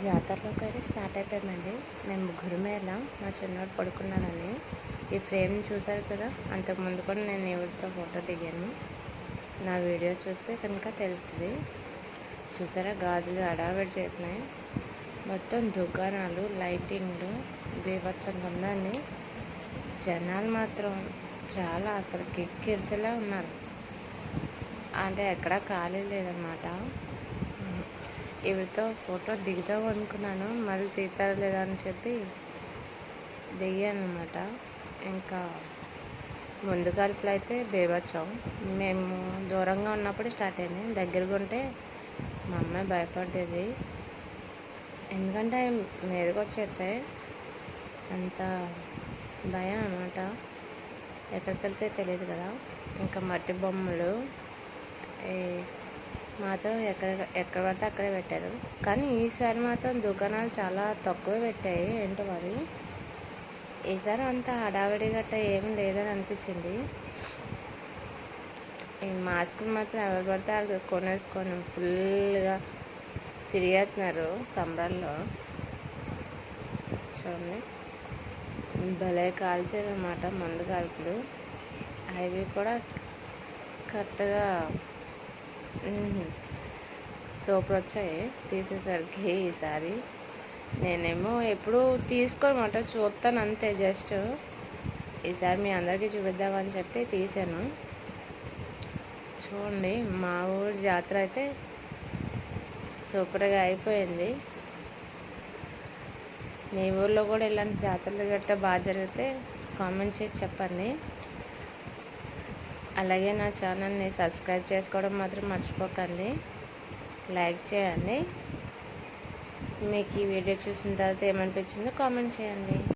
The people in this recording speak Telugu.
జాతరలోకి అయితే స్టార్ట్ అయిపోయామండి. మేము ముగ్గురమే వెళ్ళాం. మా చిన్నోడు పడుకున్నాడని. ఈ ఫ్రేమ్ చూసారు కదా, అంతకుముందు కూడా నేను ఎవరితో ఫోటో దిగాను. నా వీడియో చూస్తే కనుక తెలుస్తుంది. చూసారా, గాజులు హడావిడి చేసినాయి. మొత్తం దుకాణాలు, లైటింగ్లు బీభత్సంగా ఉందండి. జనాలు మాత్రం చాలా అసలు కిక్కిరిసేలా ఉన్నారు. అంటే ఎక్కడా ఖాళీ లేదన్నమాట. ఇవితో ఫోటో దిగుదాం అనుకున్నాను, మళ్ళీ తీస్తారా లేదా అని చెప్పి దిగాను అనమాట. ఇంకా ముందు కలుపులు అయితే బీభత్సం. మేము దూరంగా ఉన్నప్పుడు స్టార్ట్ అయింది. దగ్గరగా ఉంటే మా అమ్మాయి భయపడ్డది, ఎందుకంటే మీదకి వచ్చేస్తాయి. అంత భయం అన్నమాట. ఎక్కడికి వెళ్తే తెలియదు కదా. ఇంకా మట్టి బొమ్మలు మాత్రం ఎక్కడ పడితే అక్కడే పెట్టారు. కానీ ఈసారి మాత్రం దుకాణాలు చాలా తక్కువ పెట్టాయి. ఏంటో మరి ఈసారి అంత హడావిడి గట్ట ఏమి లేదని అనిపించింది. ఈ మాస్కులు మాత్రం ఎవరు పడితే వాళ్ళు కొనేసుకొని ఫుల్గా తిరిగేస్తున్నారు సంబరాల్లో. చూడండి, భలే కాల్చారు అన్నమాట మందు కాల్పులు. అవి కూడా కరెక్ట్గా సూపర్ వచ్చాయి తీసేసరికి. ఈసారి నేనేమో ఎప్పుడు తీసుకోనమాట, చూస్తాను అంతే. జస్ట్ ఈసారి మీ అందరికీ చూపిద్దామని చెప్పి తీసాను. చూడండి, మా ఊరి జాతర అయితే సూపర్గా అయిపోయింది. మీ ఊర్లో కూడా ఇలాంటి జాతరలు గట్రా బాగా జరిగితే కామెంట్ చేసి చెప్పండి. అలాగే నా ఛానల్ని సబ్స్క్రైబ్ చేసుకోవడం మాత్రం మర్చిపోకండి. లైక్ చేయండి. మీకు ఈ వీడియో చూసిన తర్వాత ఏమనిపించిందో కామెంట్ చేయండి.